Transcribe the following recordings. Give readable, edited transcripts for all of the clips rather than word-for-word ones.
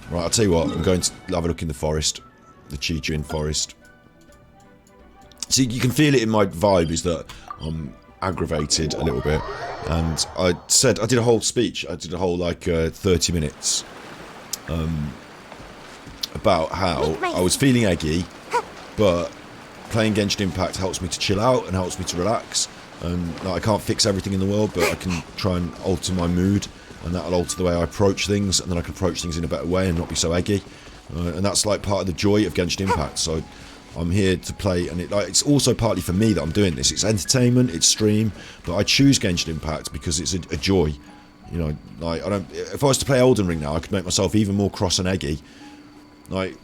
Right, I'll tell you what, I'm going to have a look in the forest. The Chichuin forest. See, you can feel it in my vibe is that I'm aggravated a little bit. And I did a whole speech, I did a whole like 30 minutes about how I was feeling eggy, but playing Genshin Impact helps me to chill out and helps me to relax. And like, I can't fix everything in the world, but I can try and alter my mood, and that'll alter the way I approach things, and then I can approach things in a better way and not be so eggy. And that's like part of the joy of Genshin Impact. So I'm here to play, and it's also partly for me that I'm doing this. It's entertainment, it's stream, but I choose Genshin Impact because it's a joy. You know, like if I was to play Elden Ring now, I could make myself even more cross and eggy. Like,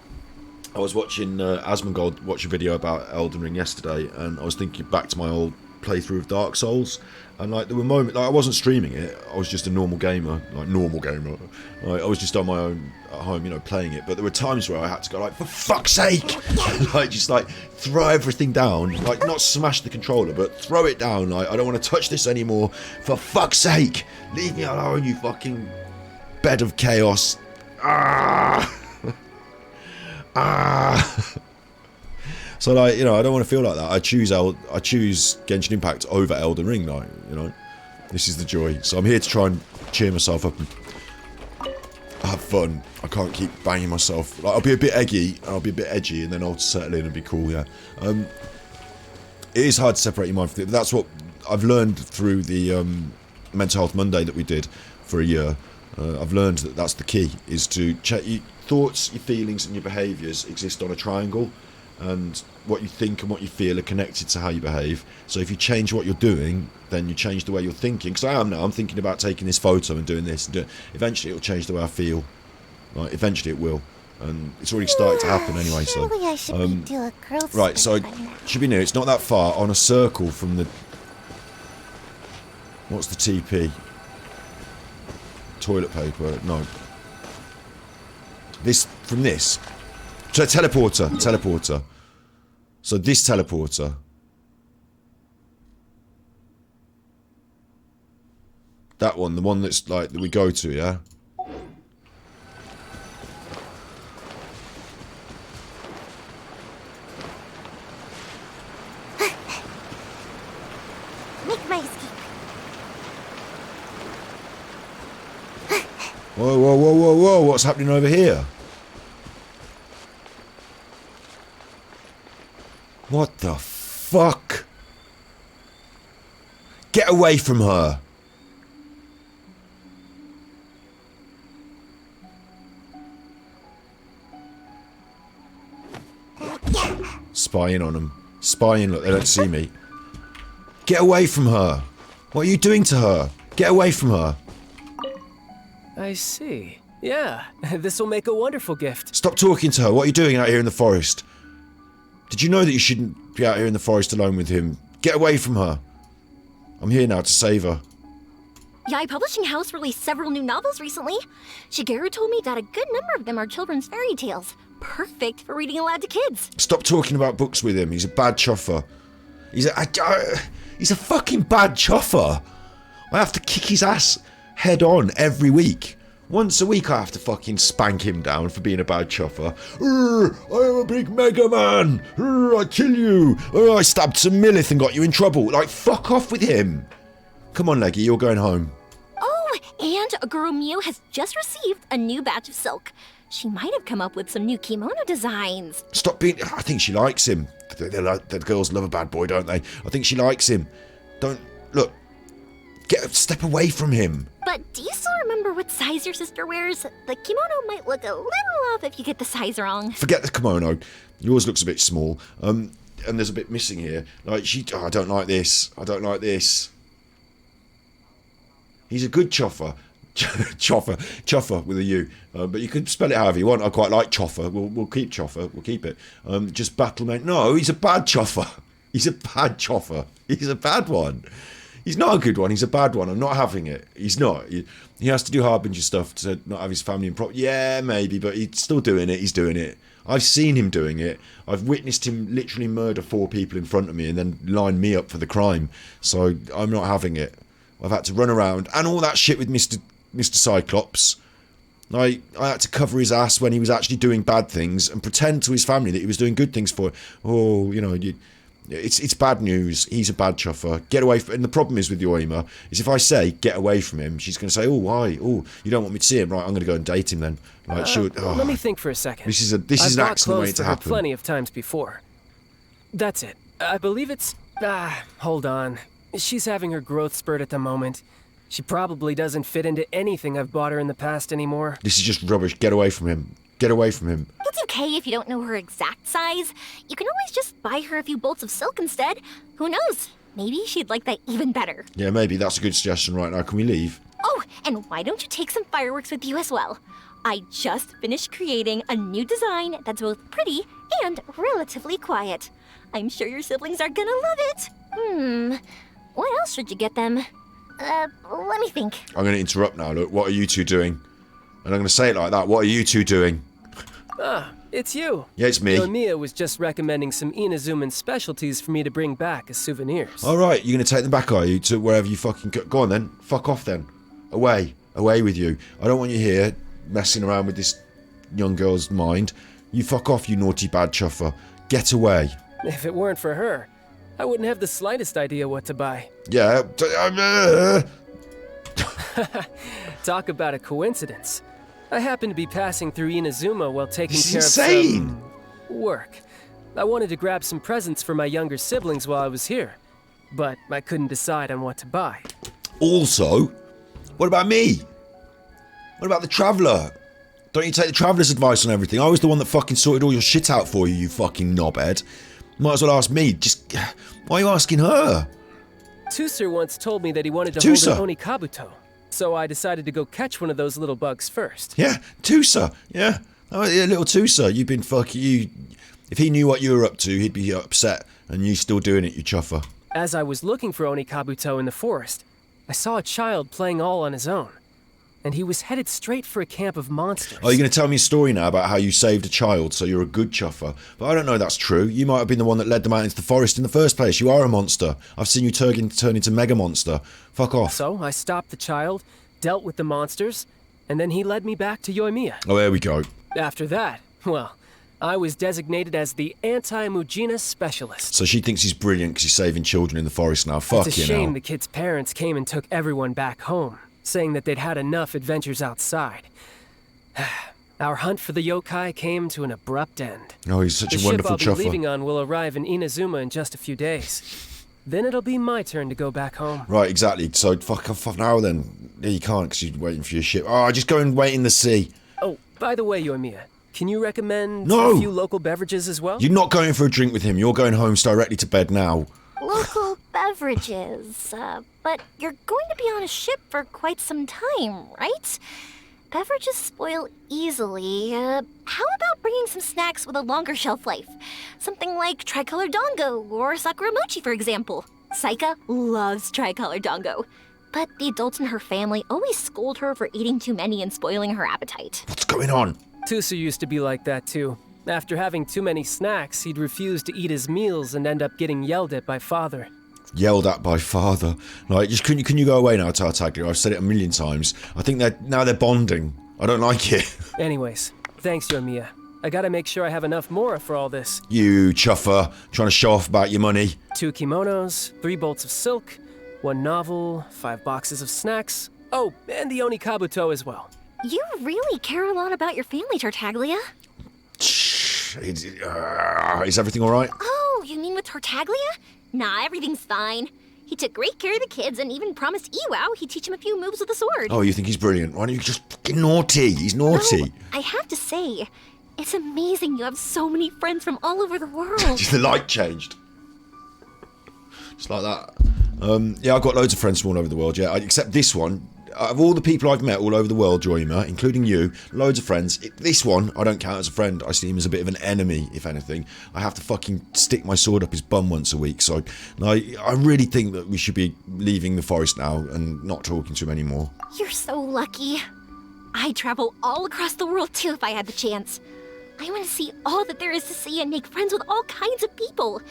I was watching Asmongold watch a video about Elden Ring yesterday, and I was thinking back to my old playthrough of Dark Souls, and like there were moments, like I wasn't streaming it, I was just a normal gamer, like I was just on my own at home, you know, playing it, but there were times where I had to go like, for fuck's sake, like just like throw everything down, like not smash the controller, but throw it down, like I don't want to touch this anymore, for fuck's sake, leave me alone, you fucking bed of chaos. So like, you know, I don't want to feel like that. I choose Genshin Impact over Elden Ring now, you know. This is the joy. So I'm here to try and cheer myself up and have fun. I can't keep banging myself. Like, I'll be a bit eggy, and I'll be a bit edgy, and then I'll settle in and be cool, yeah. It is hard to separate your mind from it, but that's what I've learned through the Mental Health Monday that we did for a year. I've learned that that's the key, is to check your thoughts, your feelings, and your behaviours exist on a triangle. And what you think and what you feel are connected to how you behave. So if you change what you're doing, then you change the way you're thinking. Because I am now. I'm thinking about taking this photo and doing this. And eventually it'll change the way I feel. Like, eventually it will. And it's already started to happen anyway. So right, so it should be near. It's not that far. On a circle from the... What's the TP? Toilet paper? No. This... From this... So teleporter. So this teleporter. That one, the one that's like, that we go to, yeah? Make my escape. Whoa, what's happening over here? What the fuck? Get away from her! Spying on them. Spying, look, they don't see me. Get away from her! What are you doing to her? Get away from her! I see. Yeah, this will make a wonderful gift. Stop talking to her. What are you doing out here in the forest? Did you know that you shouldn't be out here in the forest alone with him? Get away from her. I'm here now to save her. Yai Publishing House released several new novels recently. Shigeru told me that a good number of them are children's fairy tales. Perfect for reading aloud to kids. Stop talking about books with him. He's a bad chuffer. He's a fucking bad chuffer. I have to kick his ass head on every week. Once a week I have to fucking spank him down for being a bad chuffer. I am a big Mega Man. I kill you. I stabbed some Millith and got you in trouble. Like, fuck off with him. Come on, Leggy, you're going home. Oh, and Gurumiyu has just received a new batch of silk. She might have come up with some new kimono designs. Stop being... I think she likes him. The girls love a bad boy, don't they? I think she likes him. Don't... Look. Step away from him. But do you still remember what size your sister wears? The kimono might look a little off if you get the size wrong. Forget the kimono. Yours looks a bit small. And there's a bit missing here. Like, I don't like this. I don't like this. He's a good choffer. Choffer with a U. But you can spell it however you want. I quite like choffer. We'll keep choffer. We'll keep it. Just battlemate. No, he's a bad choffer. He's a bad choffer. He's a bad one. He's not a good one, he's a bad one. I'm not having it. He's not. He has to do Harbinger stuff to not have his family in property. Yeah, maybe, but he's still doing it. He's doing it. I've seen him doing it. I've witnessed him literally murder 4 people in front of me and then line me up for the crime. So I'm not having it. I've had to run around and all that shit with Mr. Cyclops. Like, I had to cover his ass when he was actually doing bad things and pretend to his family that he was doing good things for it. Oh, you know, it's bad news. He's a bad chuffer. Get away from... And the problem is with YOIMIYA is if I say, get away from him, she's going to say, oh, why? Oh, you don't want me to see him? Right, I'm going to go and date him then. Like, let me think for a second. This is an accident waiting to happen. Plenty of times before. That's it. I believe it's... hold on. She's having her growth spurt at the moment. She probably doesn't fit into anything I've bought her in the past anymore. This is just rubbish. Get away from him. Get away from him. It's okay if you don't know her exact size. You can always just buy her a few bolts of silk instead. Who knows? Maybe she'd like that even better. Yeah, maybe. That's a good suggestion right now. Can we leave? Oh, and why don't you take some fireworks with you as well? I just finished creating a new design that's both pretty and relatively quiet. I'm sure your siblings are gonna love it. What else should you get them? Let me think. I'm going to interrupt now. Look, what are you two doing? And I'm going to say it like that. What are you two doing? It's you. Yeah, it's me. YOIMIYA was just recommending some Inazuman specialties for me to bring back as souvenirs. All right, you're going to take them back, are you? To wherever you fucking go. Go on then. Fuck off then. Away. Away with you. I don't want you here messing around with this young girl's mind. You fuck off, you naughty bad chuffer. Get away. If it weren't for her, I wouldn't have the slightest idea what to buy. Yeah. Talk about a coincidence. I happened to be passing through Inazuma while taking This is care insane. of some work. I wanted to grab some presents for my younger siblings while I was here, but I couldn't decide on what to buy. Also, what about me? What about the Traveller? Don't you take the Traveller's advice on everything? I was the one that fucking sorted all your shit out for you, you fucking knobhead. Might as well ask me. Just, why are you asking her? Tuser once told me that he wanted to hold an Onikabuto, so I decided to go catch one of those little bugs first. Yeah, Tuser. Yeah. Oh, yeah, little Tuser. You've been fucking... You. If he knew what you were up to, he'd be upset. And you still doing it, you chuffer. As I was looking for Onikabuto in the forest, I saw a child playing all on his own. And he was headed straight for a camp of monsters. Oh, you're going to tell me a story now about how you saved a child, so you're a good chuffer. But I don't know that's true. You might have been the one that led them out into the forest in the first place. You are a monster. I've seen you turn into Mega Monster. Fuck off. So I stopped the child, dealt with the monsters, and then he led me back to YOIMIYA. Oh, there we go. After that, well, I was designated as the anti-Mujina specialist. So she thinks he's brilliant because he's saving children in the forest now. Fuck you. It's a shame the kid's parents came and took everyone back home, saying that they'd had enough adventures outside. Our hunt for the yokai came to an abrupt end. Oh, he's such a wonderful chuffer. The ship I'll be leaving on will arrive in Inazuma in just a few days. Then it'll be my turn to go back home. Right, exactly. So fuck off now then. Yeah, you can't because you're waiting for your ship. Oh, just go and wait in the sea. Oh, by the way, YOIMIYA, can you recommend a few local beverages as well? You're not going for a drink with him. You're going home directly to bed now. Local beverages, but you're going to be on a ship for quite some time, right? Beverages spoil easily. How about bringing some snacks with a longer shelf life? Something like tricolor dango or sakura mochi, for example. Saika loves tricolor dango, but the adults in her family always scold her for eating too many and spoiling her appetite. What's going on? Tusu used to be like that too. After having too many snacks, he'd refuse to eat his meals and end up getting yelled at by father. Yelled at by father? Like, just can you go away now, Tartaglia? I've said it a million times. I think they're bonding. I don't like it. Anyways, thanks, YOIMIYA. I gotta make sure I have enough Mora for all this. You chuffer, trying to show off about your money. 2 kimonos, 3 bolts of silk, 1 novel, 5 boxes of snacks. Oh, and the Onikabuto as well. You really care a lot about your family, Tartaglia. Is everything all right? Oh, you mean with Tartaglia? Nah, everything's fine. He took great care of the kids and even promised Iwao he'd teach him a few moves with the sword. Oh, you think he's brilliant? Why don't you just fucking naughty? He's naughty. No, I have to say, it's amazing you have so many friends from all over the world. Just the light changed. Just like that. Yeah, I've got loads of friends from all over the world, yeah. Except this one. Of all the people I've met all over the world, YOIMIYA, including you, loads of friends, this one I don't count as a friend. I see him as a bit of an enemy, if anything. I have to fucking stick my sword up his bum once a week, so I really think that we should be leaving the forest now and not talking to him anymore. You're so lucky. I'd travel all across the world too if I had the chance. I want to see all that there is to see and make friends with all kinds of people.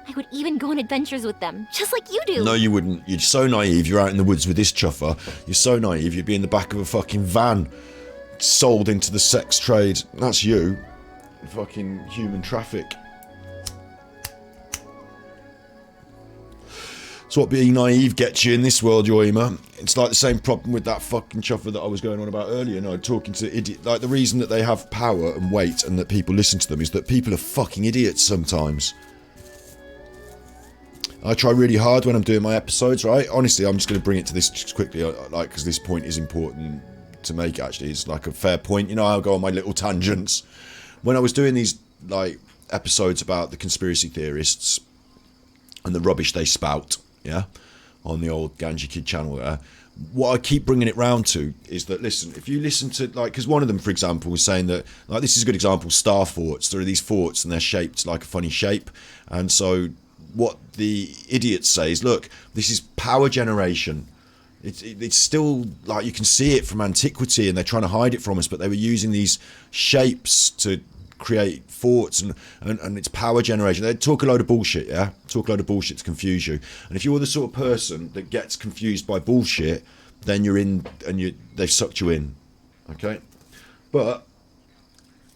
I would even go on adventures with them, just like you do. No, you wouldn't. You're so naive. You're out in the woods with this chuffer. You're so naive. You'd be in the back of a fucking van. sold into the sex trade. That's you. Fucking human traffic. It's what being naive gets you in this world, Yoima. It's like the same problem with that fucking chuffer that I was going on about earlier. No, talking to idiot. Like, the reason that they have power and weight and that people listen to them is that people are fucking idiots sometimes. I try really hard when I'm doing my episodes, right? Honestly, I'm just going to bring it to this just quickly, like, because this point is important to make, actually. It's like a fair point. You know, I'll go on my little tangents. When I was doing these, like, episodes about the conspiracy theorists and the rubbish they spout, yeah, on the old Ganji Kid channel there, what I keep bringing it round to is that, listen, if you listen to, like, because one of them, for example, was saying that, like, this is a good example, star forts. There are these forts and they're shaped like a funny shape. And so what the idiots say is, look, this is power generation. It's still, like, you can see it from antiquity and they're trying to hide it from us, but they were using these shapes to create forts and it's power generation. They talk a load of bullshit, yeah? Talk a load of bullshit to confuse you. And if you're the sort of person that gets confused by bullshit, then you're in and they've sucked you in, okay? But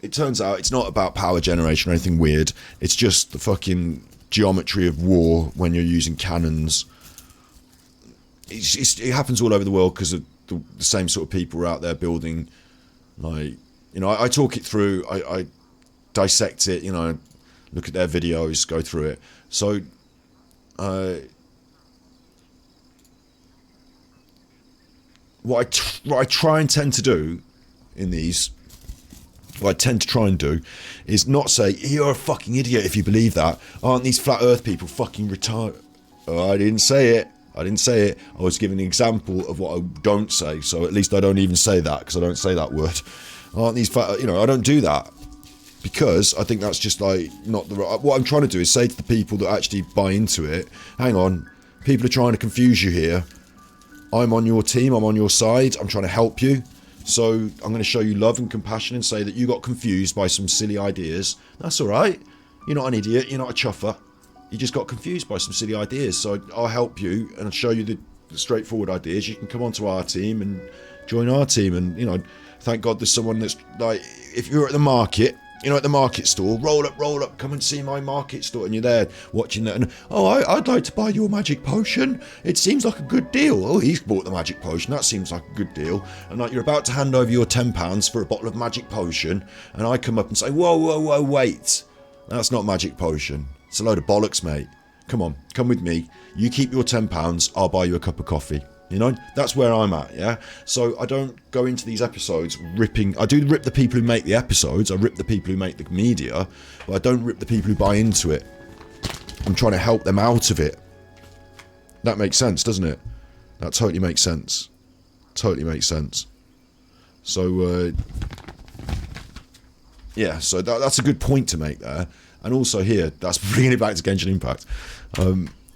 it turns out it's not about power generation or anything weird. It's just the fucking geometry of war when you're using cannons. It happens all over the world because of the same sort of people are out there building, like, you know, I talk it through, I dissect it, you know, look at their videos, go through it. So, what I try and tend to do in these, what I tend to try and do, is not say, you're a fucking idiot if you believe that. Aren't these flat earth people fucking retarded? Oh, I didn't say it. I didn't say it. I was giving an example of what I don't say, so at least I don't even say that, because I don't say that word. Aren't these flat, you know, I don't do that. Because I think that's just, like, not the right... What I'm trying to do is say to the people that actually buy into it, hang on, people are trying to confuse you here. I'm on your team, I'm on your side, I'm trying to help you. So I'm going to show you love and compassion and say that you got confused by some silly ideas. That's alright. You're not an idiot, you're not a chuffer. You just got confused by some silly ideas. So I'll help you and I'll show you the straightforward ideas. You can come onto our team and join our team. And, you know, thank God there's someone that's, like, if you're at the market... You know, at the market stall, roll up, come and see my market stall. And you're there watching that. And, oh, I'd like to buy your magic potion. It seems like a good deal. Oh, he's bought the magic potion. That seems like a good deal. And, like, you're about to hand over your £10 for a bottle of magic potion. And I come up and say, whoa, wait. That's not magic potion. It's a load of bollocks, mate. Come on, come with me. You keep your £10. I'll buy you a cup of coffee. You know, that's where I'm at, yeah? So I don't go into these episodes ripping... I do rip the people who make the episodes, I rip the people who make the media, but I don't rip the people who buy into it. I'm trying to help them out of it. That makes sense, doesn't it? That totally makes sense. Totally makes sense. So, yeah, so that's a good point to make there. And also here, that's bringing it back to Genshin Impact.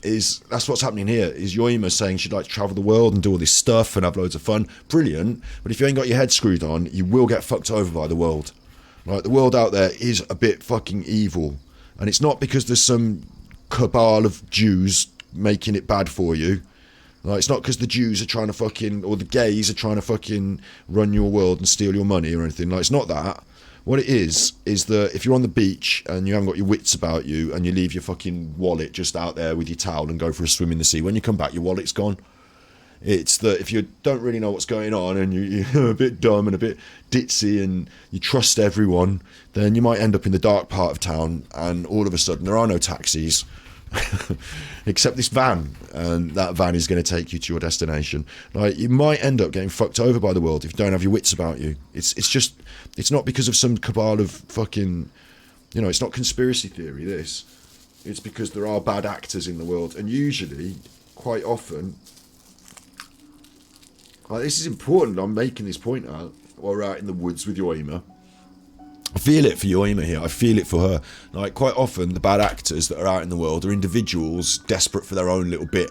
That's what's happening here, is Yoima saying she'd like to travel the world and do all this stuff and have loads of fun. Brilliant, but if you ain't got your head screwed on, you will get fucked over by the world. Right, the world out there is a bit fucking evil. And it's not because there's some cabal of Jews making it bad for you. Like, it's not because the Jews are trying to fucking, or the gays are trying to fucking run your world and steal your money or anything. Like, it's not that. What it is that if you're on the beach and you haven't got your wits about you and you leave your fucking wallet just out there with your towel and go for a swim in the sea, when you come back, your wallet's gone. It's that if you don't really know what's going on and you're a bit dumb and a bit ditzy and you trust everyone, then you might end up in the dark part of town and all of a sudden there are no taxis except this van, and that van is going to take you to your destination. Like, you might end up getting fucked over by the world if you don't have your wits about you. It's not because of some cabal of fucking, you know, it's not conspiracy theory, this. It's because there are bad actors in the world, and usually, quite often, like, this is important, I'm making this point out while we're out in the woods with Yoima. I feel it for Yoima here, I feel it for her. Like, quite often, the bad actors that are out in the world are individuals desperate for their own little bit.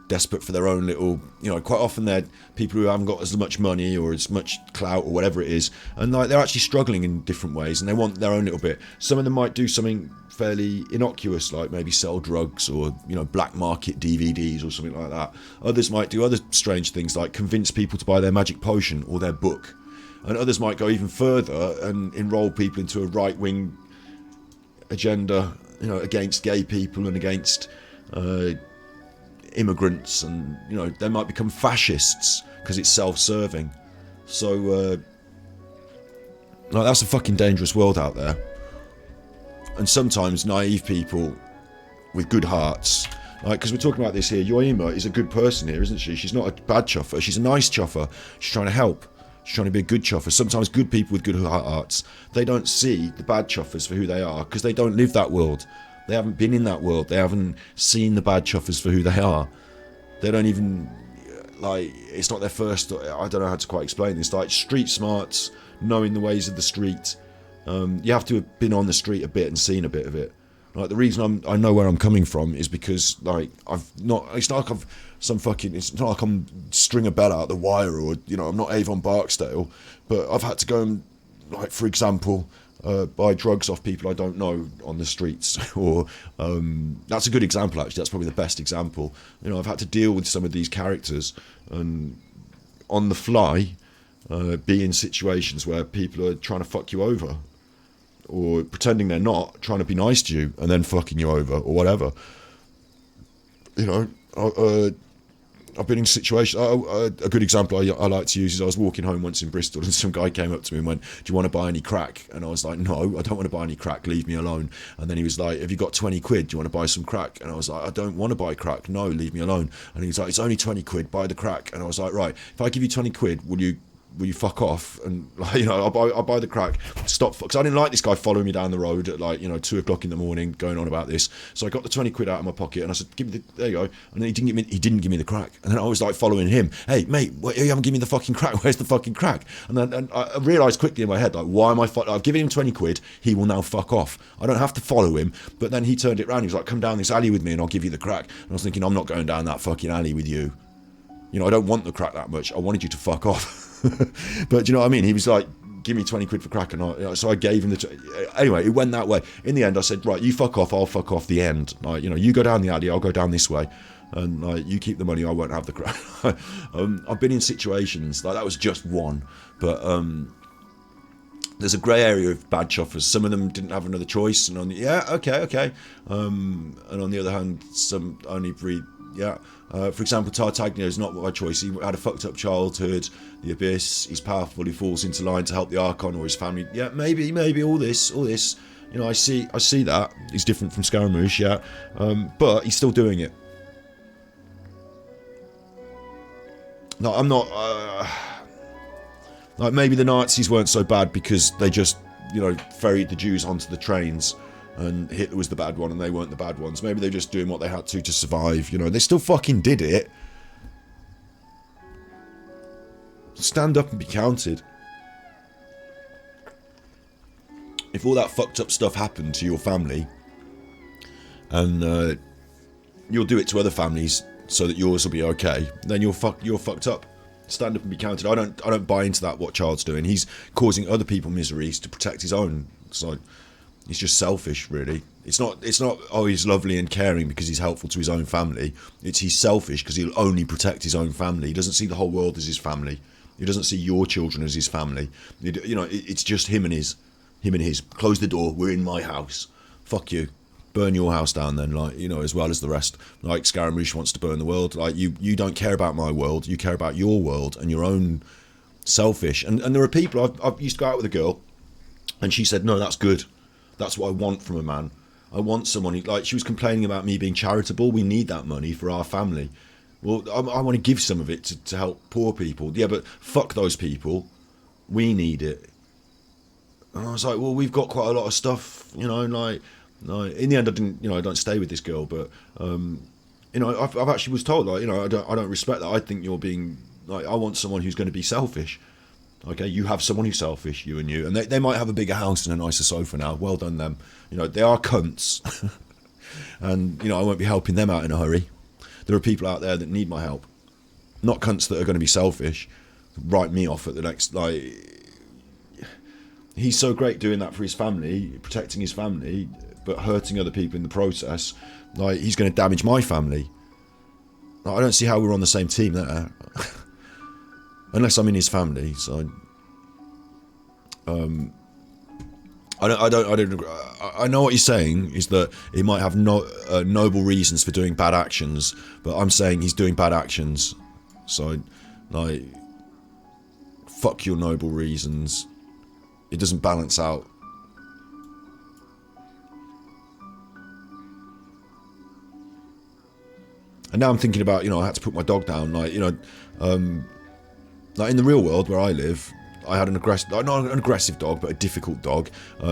Desperate for their own little, you know, quite often they're people who haven't got as much money or as much clout or whatever it is, and like, they're actually struggling in different ways and they want their own little bit. Some of them might do something fairly innocuous, like maybe sell drugs or, you know, black market DVDs or something like that. Others might do other strange things, like convince people to buy their magic potion or their book. And others might go even further and enroll people into a right-wing agenda, you know, against gay people and against immigrants, and you know, they might become fascists because it's self-serving. So like, that's a fucking dangerous world out there. And sometimes naive people with good hearts, like, because we're talking about this here, YOIMIYA is a good person here, isn't she? She's not a bad chuffer, she's a nice chuffer. She's trying to help, she's trying to be a good chuffer. Sometimes good people with good hearts, they don't see the bad chuffers for who they are, because they don't live that world. They haven't been in that world. They haven't seen the bad chuffers for who they are. They don't even, like, it's not their first, I don't know how to quite explain this, like street smarts, knowing the ways of the street. You have to have been on the street a bit and seen a bit of it. Like, the reason I know where I'm coming from is because, like, it's not like I've it's not like I'm string a bell out the wire, or, you know, I'm not Avon Barksdale, but I've had to go and, like, for example, buy drugs off people I don't know on the streets, or that's a good example, actually. That's probably the best example. You know, I've had to deal with some of these characters and on the fly be in situations where people are trying to fuck you over, or pretending they're not, trying to be nice to you and then fucking you over, or whatever. You know, I've been in situations. A good example I like to use is I was walking home once in Bristol, and some guy came up to me and went, "Do you want to buy any crack?" And I was like, "No, I don't want to buy any crack. Leave me alone." And then he was like, "Have you got 20 quid? Do you want to buy some crack?" And I was like, "I don't want to buy crack. No, leave me alone." And he was like, "It's only 20 quid. Buy the crack." And I was like, "Right, if I give you 20 quid, will you fuck off?" And, like, you know, I'll buy the crack. Stop, because I didn't like this guy following me down the road at, like, you know, 2 o'clock in the morning, going on about this. So I got the 20 quid out of my pocket and I said, "Give me there you go." And then he didn't give me the crack. And then I was like following him. "Hey mate, you haven't given me the fucking crack. Where's the fucking crack?" And then I realised quickly in my head, like, why am I've given him 20 quid. He will now fuck off. I don't have to follow him. But then he turned it round. He was like, "Come down this alley with me and I'll give you the crack." And I was thinking, I'm not going down that fucking alley with you. You know, I don't want the crack that much. I wanted you to fuck off. But you know what I mean? He was like, "Give me 20 quid for crack." And so I gave him anyway, it went that way. In the end, I said, "Right, you fuck off, I'll fuck off the end. Like, you know, you go down the alley, I'll go down this way. And like, you keep the money, I won't have the crack." I've been in situations, like, that was just one. But there's a grey area of bad chuffers. Some of them didn't have another choice. And okay. And on the other hand, some only breed, yeah. For example, Tartaglia is not my choice. He had a fucked up childhood, the abyss, he's powerful, he falls into line to help the Archon or his family. Yeah, maybe all this. You know, I see that. He's different from Scaramouche, yeah. But he's still doing it. No, I'm not... like, maybe the Nazis weren't so bad because they just, you know, ferried the Jews onto the trains, and Hitler was the bad one and they weren't the bad ones. Maybe they're just doing what they had to survive, you know. They still fucking did it. Stand up and be counted. If all that fucked up stuff happened to your family, and you'll do it to other families so that yours will be okay, then you're fucked up. Stand up and be counted. I don't buy into that, what Child's doing. He's causing other people miseries to protect his own. So he's just selfish, really. It's not, oh, he's lovely and caring because he's helpful to his own family. It's he's selfish because he'll only protect his own family. He doesn't see the whole world as his family. He doesn't see your children as his family. You know, it's just him and his. Close the door, we're in my house. Fuck you. Burn your house down then, like, you know, as well as the rest. Like Scaramouche wants to burn the world. Like, you don't care about my world, you care about your world and your own selfish. And there are people, I've used to go out with a girl and she said, "No, that's good. That's what I want from a man. I want someone who," like, she was complaining about me being charitable. We need that money for our family. Well, I want to give some of it to help poor people. Yeah, but fuck those people. We need it. And I was like, well, we've got quite a lot of stuff, you know, like in the end, I don't stay with this girl, but, you know, I've actually was told, like, you know, I don't respect that. I think you're being, like, I want someone who's going to be selfish. Okay, you have someone who's selfish, you, and they might have a bigger house and a nicer sofa now. Well done them. You know, they are cunts. And, you know, I won't be helping them out in a hurry. There are people out there that need my help. Not cunts that are going to be selfish. Write me off at the next, like... He's so great doing that for his family, protecting his family, but hurting other people in the process. Like, he's going to damage my family. Like, I don't see how we're on the same team there. Unless I'm in his family, so... I know what he's saying is that he might have noble reasons for doing bad actions, but I'm saying he's doing bad actions. So, like, fuck your noble reasons. It doesn't balance out. And now I'm thinking about, I had to put my dog down. Like, like in the real world where I live, I had not an aggressive dog, but a difficult dog.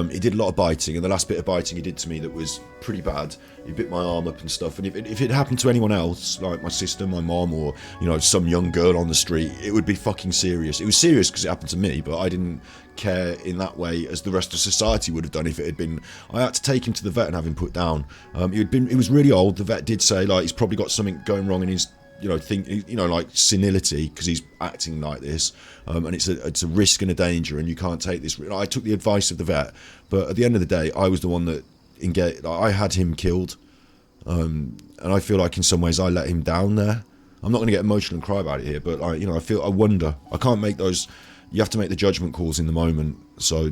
He did a lot of biting, and the last bit of biting he did to me that was pretty bad. He bit my arm up and stuff. And if it happened to anyone else, like my sister, my mom, or some young girl on the street, it would be fucking serious. It was serious because it happened to me, but I didn't care in that way as the rest of society would have done if it had been. I had to take him to the vet and have him put down. He was really old. The vet did say like he's probably got something going wrong in his like senility because he's acting like this, and it's a risk and a danger, and you can't take this. I took the advice of the vet, but at the end of the day, I was the one that I had him killed, and I feel like in some ways I let him down there. I'm not going to get emotional and cry about it here, but I wonder. I can't make those. You have to make the judgment calls in the moment. So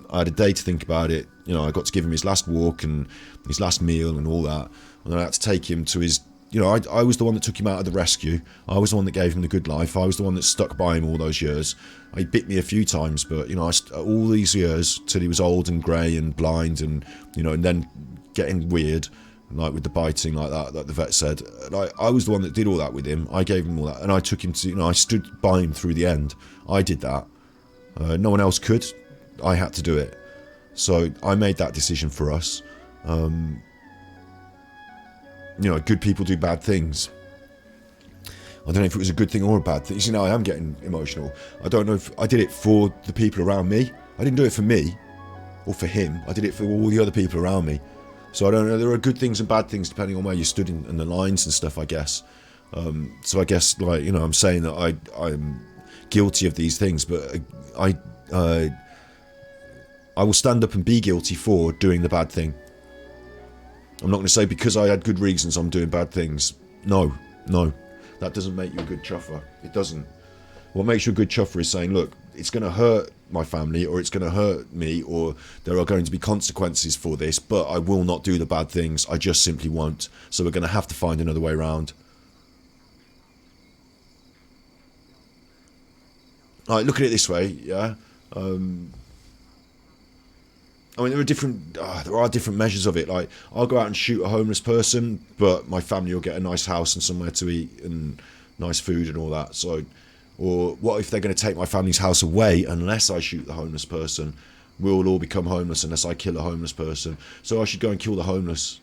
I had a day to think about it. I got to give him his last walk and his last meal and all that, and then I had to take him to his. I was the one that took him out of the rescue. I was the one that gave him the good life. I was the one that stuck by him all those years. He bit me a few times, but all these years till he was old and grey and blind, and and then getting weird, like with the biting, like that the vet said. I was the one that did all that with him. I gave him all that, and I took him to. I stood by him through the end. I did that. No one else could. I had to do it. So I made that decision for us. Good people do bad things. I don't know if it was a good thing or a bad thing. I am getting emotional. I don't know if I did it for the people around me. I didn't do it for me or for him. I did it for all the other people around me. So I don't know. There are good things and bad things depending on where you stood in the lines and stuff, I guess. So I guess, I'm saying that I'm guilty of these things, but I will stand up and be guilty for doing the bad thing. I'm not going to say because I had good reasons I'm doing bad things. No. That doesn't make you a good chuffer. It doesn't. What makes you a good chuffer is saying, look, it's going to hurt my family, or it's going to hurt me, or there are going to be consequences for this, but I will not do the bad things. I just simply won't. So we're going to have to find another way around. All right, look at it this way, yeah? There are different measures of it. Like, I'll go out and shoot a homeless person, but my family will get a nice house and somewhere to eat and nice food and all that. So, or what if they're going to take my family's house away unless I shoot the homeless person? We'll all become homeless unless I kill a homeless person. So I should go and kill the homeless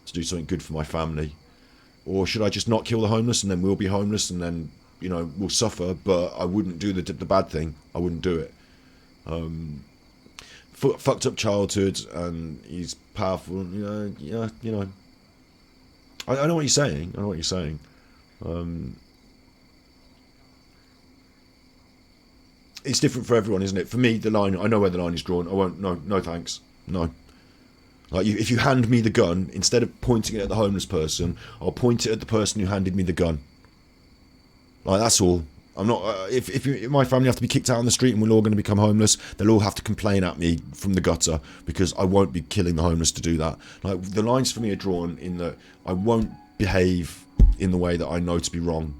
to do something good for my family. Or should I just not kill the homeless and then we'll be homeless and then, we'll suffer, but I wouldn't do the bad thing. I wouldn't do it. Fucked up childhood, and he's powerful. I know what you're saying. It's different for everyone, isn't it? For me, the line, I know where the line is drawn. I won't. No thanks. No. Like, if you hand me the gun, instead of pointing it at the homeless person, I'll point it at the person who handed me the gun. Like, that's all. I'm not. If my family have to be kicked out on the street and we're all going to become homeless, they'll all have to complain at me from the gutter, because I won't be killing the homeless to do that. Like, the lines for me are drawn in that I won't behave in the way that I know to be wrong,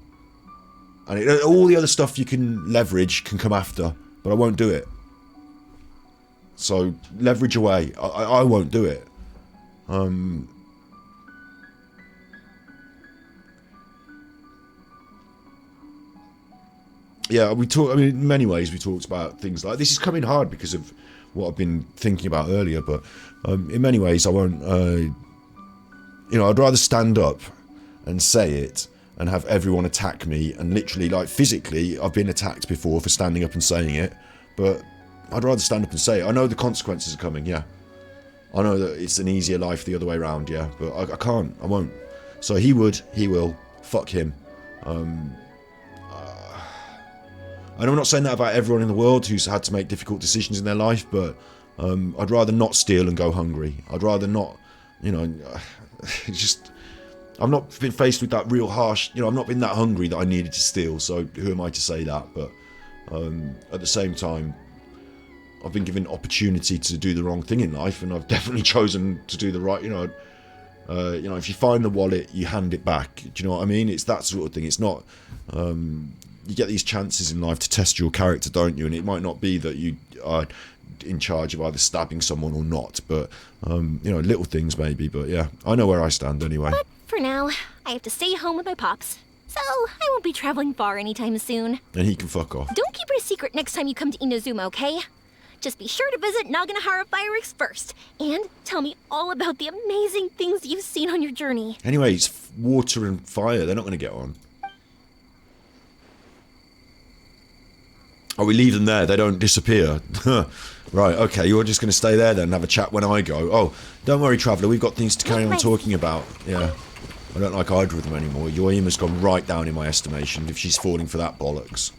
and all the other stuff you can leverage can come after, but I won't do it. So leverage away. I won't do it. Yeah, in many ways we talked about things like this. Is coming hard because of what I've been thinking about earlier, but in many ways I won't. I'd rather stand up and say it and have everyone attack me, and literally, like, physically, I've been attacked before for standing up and saying it, but I'd rather stand up and say it. I know the consequences are coming, yeah. I know that it's an easier life the other way around, yeah, but I can't, I won't. So he will, fuck him. And I'm not saying that about everyone in the world who's had to make difficult decisions in their life, but I'd rather not steal and go hungry. I'd rather not, I've not been faced with that real harsh, I've not been that hungry that I needed to steal, so who am I to say that? But at the same time, I've been given opportunity to do the wrong thing in life, and I've definitely chosen to do the right. You know, if you find the wallet, you hand it back. Do you know what I mean? It's that sort of thing. It's not. You get these chances in life to test your character, don't you? And it might not be that you are in charge of either stabbing someone or not, but you know, little things maybe. But yeah, I know where I stand anyway. But for now, I have to stay home with my pops, so I won't be traveling far anytime soon. And he can fuck off. Don't keep it a secret next time you come to Inazuma, okay? Just be sure to visit Naganohara Fireworks first, and tell me all about the amazing things you've seen on your journey. Anyway, it's water and fire. They're not going to get on. Oh, we leave them there. They don't disappear. Right, okay. You're just going to stay there then and have a chat when I go. Oh, don't worry, Traveller. We've got things to carry on talking about. Yeah. I don't like either of them anymore. Yoimiya's gone right down in my estimation if she's falling for that bollocks.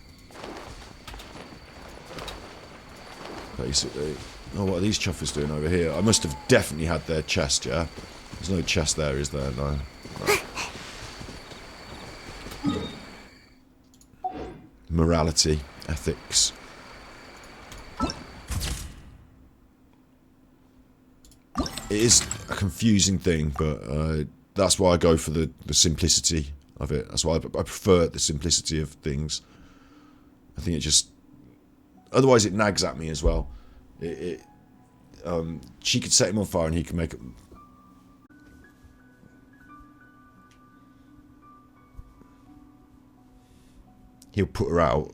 Basically. Oh, what are these chuffers doing over here? I must have definitely had their chest, yeah? There's no chest there, is there? No. Morality. Ethics. It is a confusing thing, but that's why I go for the simplicity of it. That's why I prefer the simplicity of things. I think it just... Otherwise it nags at me as well. She could set him on fire and he can make it... He'll put her out